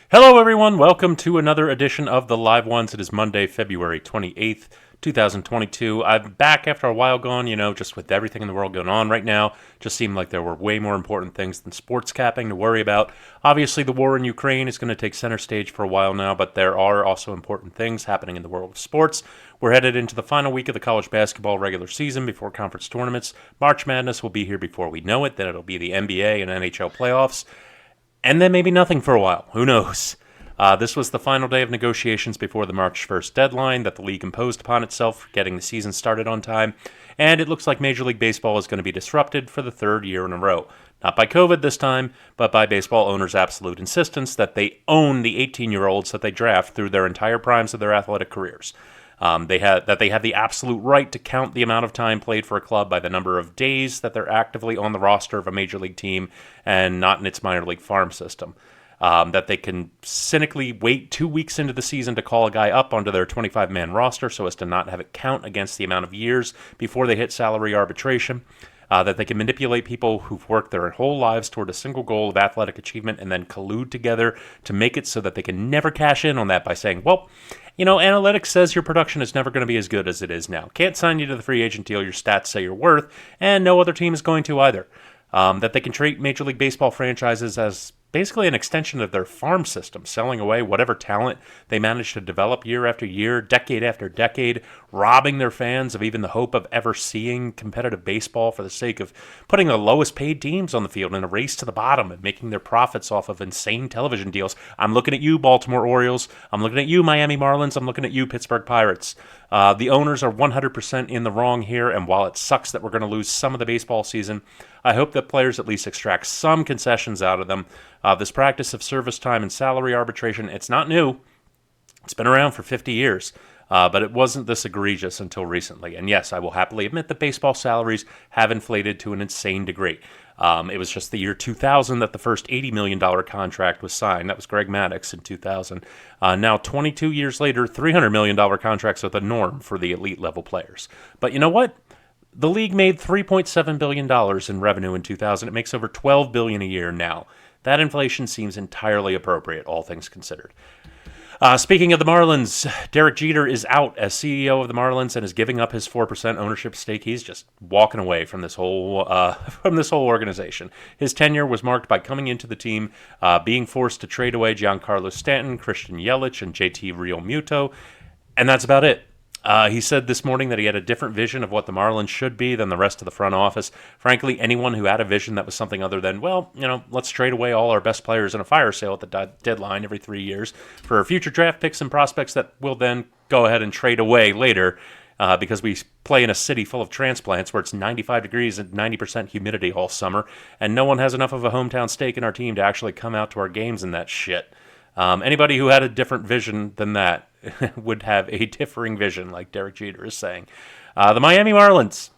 Hello, everyone. Welcome to another edition of the Live Ones. It is Monday, February 28th, 2022. I'm back after a while gone, just with everything in the world going on right now. Just seemed like there were way more important things than sports capping to worry about. Obviously, the war in Ukraine is going to take center stage for a while now, but there are also important things happening in the world of sports. We're headed into the final week of the college basketball regular season before conference tournaments. March Madness will be here before we know it. Then it'll be the NBA and NHL playoffs. And then maybe nothing for a while. Who knows? This was the final day of negotiations before the March 1st deadline that the league imposed upon itself for getting the season started on time. And it looks like Major League Baseball is going to be disrupted for the third year in a row. Not by COVID this time, but by baseball owners' absolute insistence that they own the 18-year-olds that they draft through their entire primes of their athletic careers. They have the absolute right to count the amount of time played for a club by the number of days that they're actively on the roster of a major league team and not in its minor league farm system. That they can cynically wait 2 weeks into the season to call a guy up onto their 25-man roster so as to not have it count against the amount of years before they hit salary arbitration. That they can manipulate people who've worked their whole lives toward a single goal of athletic achievement and then collude together to make it so that they can never cash in on that by saying, well, analytics says your production is never going to be as good as it is now. Can't sign you to the free agent deal your stats say you're worth, and no other team is going to either. That they can treat Major League Baseball franchises as basically an extension of their farm system, selling away whatever talent they manage to develop year after year, decade after decade, robbing their fans of even the hope of ever seeing competitive baseball for the sake of putting the lowest paid teams on the field in a race to the bottom and making their profits off of insane television deals. I'm looking at you, Baltimore Orioles. I'm looking at you, Miami Marlins. I'm looking at you, Pittsburgh Pirates. The owners are 100% in the wrong here, and while it sucks that we're going to lose some of the baseball season, I hope that players at least extract some concessions out of them. This practice of service time and salary arbitration, it's not new. It's been around for 50 years, but it wasn't this egregious until recently. And yes, I will happily admit that baseball salaries have inflated to an insane degree. It was just the year 2000 that the first $80 million contract was signed. That was Greg Maddux in 2000. Now, 22 years later, $300 million contracts are the norm for the elite level players. But you know what? The league made $3.7 billion in revenue in 2000. It makes over $12 billion a year now. That inflation seems entirely appropriate, all things considered. Speaking of the Marlins, Derek Jeter is out as CEO of the Marlins and is giving up his 4% ownership stake. He's just walking away from this whole organization. His tenure was marked by coming into the team, being forced to trade away Giancarlo Stanton, Christian Yelich, and JT Realmuto, and that's about it. He said this morning that he had a different vision of what the Marlins should be than the rest of the front office. Frankly, anyone who had a vision that was something other than, let's trade away all our best players in a fire sale at the deadline every 3 years for future draft picks and prospects that we'll then go ahead and trade away later because we play in a city full of transplants where it's 95 degrees and 90% humidity all summer, and no one has enough of a hometown stake in our team to actually come out to our games and that shit. Anybody who had a different vision than that would have a differing vision, like Derek Jeter is saying. The Miami Marlins,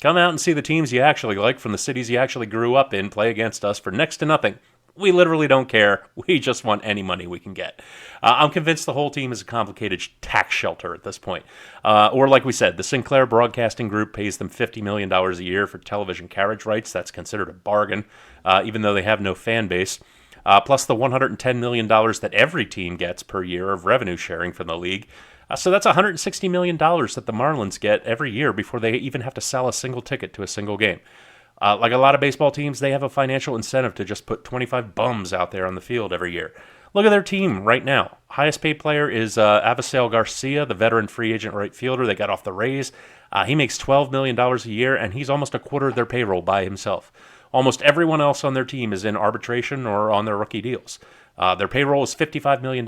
come out and see the teams you actually like from the cities you actually grew up in play against us for next to nothing. We literally don't care. We just want any money we can get. I'm convinced the whole team is a complicated tax shelter at this point. Or like we said, the Sinclair Broadcasting Group pays them $50 million a year for television carriage rights. That's considered a bargain, even though they have no fan base. Plus the $110 million that every team gets per year of revenue sharing from the league. So that's $160 million that the Marlins get every year before they even have to sell a single ticket to a single game. Like a lot of baseball teams, they have a financial incentive to just put 25 bums out there on the field every year. Look at their team right now. Highest paid player is Avisail Garcia, the veteran free agent right fielder they got off the Rays. He makes $12 million a year, and he's almost a quarter of their payroll by himself. Almost everyone else on their team is in arbitration or on their rookie deals. Their payroll is $55 million.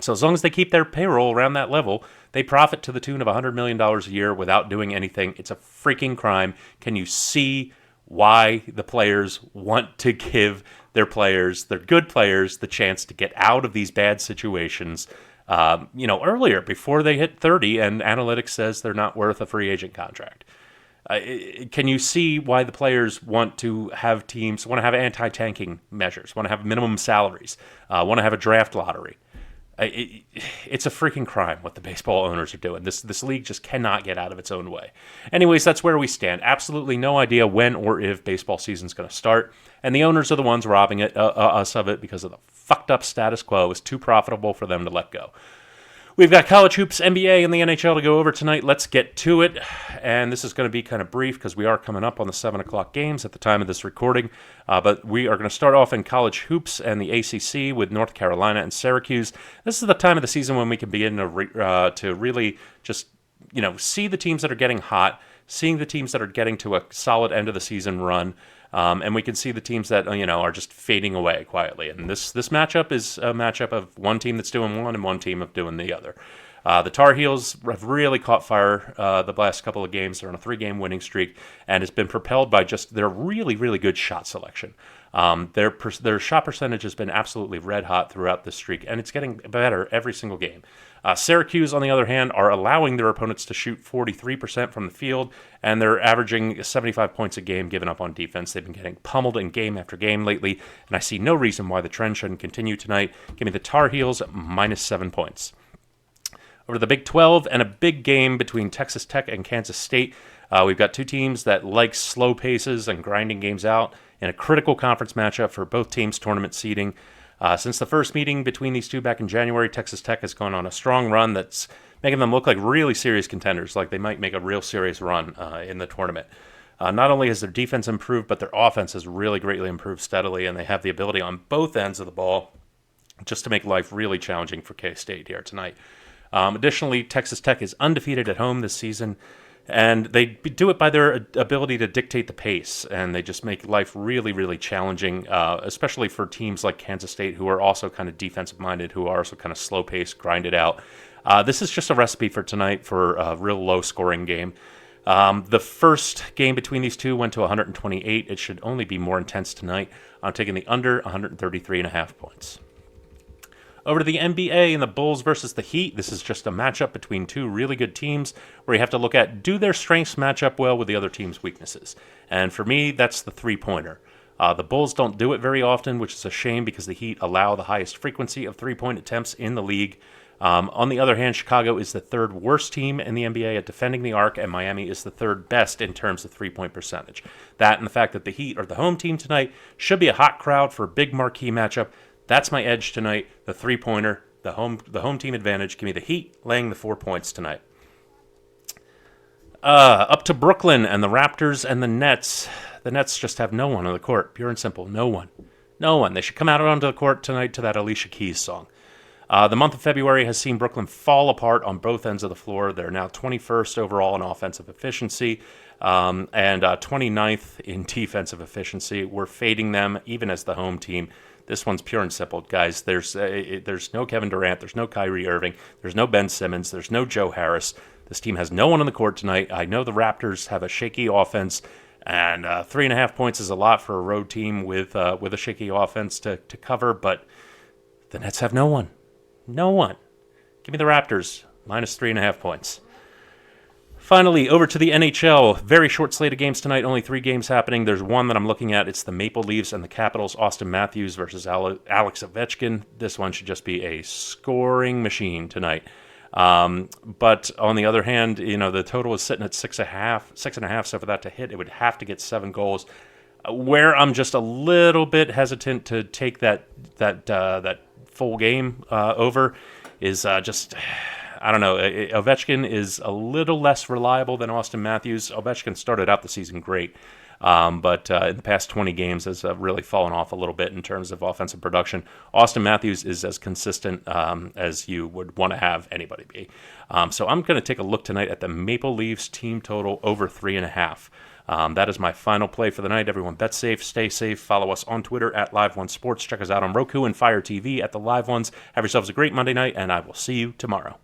So as long as they keep their payroll around that level, they profit to the tune of $100 million a year without doing anything. It's a freaking crime. Can you see why the players want to give their good players, the chance to get out of these bad situations, earlier, before they hit 30 and analytics says they're not worth a free agent contract? Can you see why the players want to have anti-tanking measures, want to have minimum salaries, want to have a draft lottery? it's a freaking crime what the baseball owners are doing. This league just cannot get out of its own way. Anyways, that's where we stand. Absolutely no idea when or if baseball season's going to start, and the owners are the ones robbing us of it because of the fucked up status quo. It's too profitable for them to let go. We've got college hoops, NBA, and the NHL to go over tonight. Let's get to it. And this is going to be kind of brief because we are coming up on the 7 o'clock games at the time of this recording. But we are going to start off in college hoops and the ACC with North Carolina and Syracuse. This is the time of the season when we can begin to really just, see the teams that are getting hot, seeing the teams that are getting to a solid end of the season run. And we can see the teams that, are just fading away quietly. And this matchup is a matchup of one team that's doing one and one team of doing the other. The Tar Heels have really caught fire the last couple of games. They're on a 3-game winning streak, and it's been propelled by just their really, really good shot selection. Their shot percentage has been absolutely red hot throughout this streak, and it's getting better every single game. Syracuse, on the other hand, are allowing their opponents to shoot 43% from the field, and they're averaging 75 points a game given up on defense. They've been getting pummeled in game after game lately, and I see no reason why the trend shouldn't continue tonight. Give me the Tar Heels minus 7 points. Over to the Big 12 and a big game between Texas Tech and Kansas State. We've got two teams that like slow paces and grinding games out in a critical conference matchup for both teams' tournament seeding. Since the first meeting between these two back in January, Texas Tech has gone on a strong run that's making them look like really serious contenders, like they might make a real serious run in the tournament. Not only has their defense improved, but their offense has really greatly improved steadily, and they have the ability on both ends of the ball just to make life really challenging for K-State here tonight. Additionally, Texas Tech is undefeated at home this season, and they do it by their ability to dictate the pace, and they just make life really, really challenging, especially for teams like Kansas State, who are also kind of defensive-minded, who are also kind of slow-paced, grind it out. This is just a recipe for tonight for a real low-scoring game. The first game between these two went to 128. It should only be more intense tonight. I'm taking the under 133.5 points. Over to the NBA and the Bulls versus the Heat. This is just a matchup between two really good teams where you have to look at, do their strengths match up well with the other team's weaknesses? And for me, that's the three-pointer. The Bulls don't do it very often, which is a shame because the Heat allow the highest frequency of three-point attempts in the league. On the other hand, Chicago is the third worst team in the NBA at defending the arc, and Miami is the third best in terms of three-point percentage. That and the fact that the Heat are the home team tonight should be a hot crowd for a big marquee matchup. That's my edge tonight, the three-pointer, the home team advantage. Give me the Heat laying the 4 points tonight. Up to Brooklyn and the Raptors and the Nets. The Nets just have no one on the court, pure and simple, no one. No one. They should come out onto the court tonight to that Alicia Keys song. The month of February has seen Brooklyn fall apart on both ends of the floor. They're now 21st overall in offensive efficiency and 29th in defensive efficiency. We're fading them even as the home team. This one's pure and simple, guys. There's no Kevin Durant. There's no Kyrie Irving. There's no Ben Simmons. There's no Joe Harris. This team has no one on the court tonight. I know the Raptors have a shaky offense, and 3.5 points is a lot for a road team with a shaky offense to cover, but the Nets have no one. No one. Give me the Raptors, minus 3.5 points. Finally, over to the NHL. Very short slate of games tonight. Only 3 games happening. There's one that I'm looking at. It's the Maple Leafs and the Capitals. Austin Matthews versus Alex Ovechkin. This one should just be a scoring machine tonight. But on the other hand, the total is sitting at 6.5. So for that to hit, it would have to get 7 goals. Where I'm just a little bit hesitant to take that full game over is just, I don't know. Ovechkin is a little less reliable than Austin Matthews. Ovechkin started out the season great, but in the past 20 games has really fallen off a little bit in terms of offensive production. Austin Matthews is as consistent as you would want to have anybody be. So I'm going to take a look tonight at the Maple Leafs team total over 3.5. That is my final play for the night. Everyone bet safe, stay safe. Follow us on Twitter at Live1Sports. Check us out on Roku and Fire TV at the Live Ones. Have yourselves a great Monday night, and I will see you tomorrow.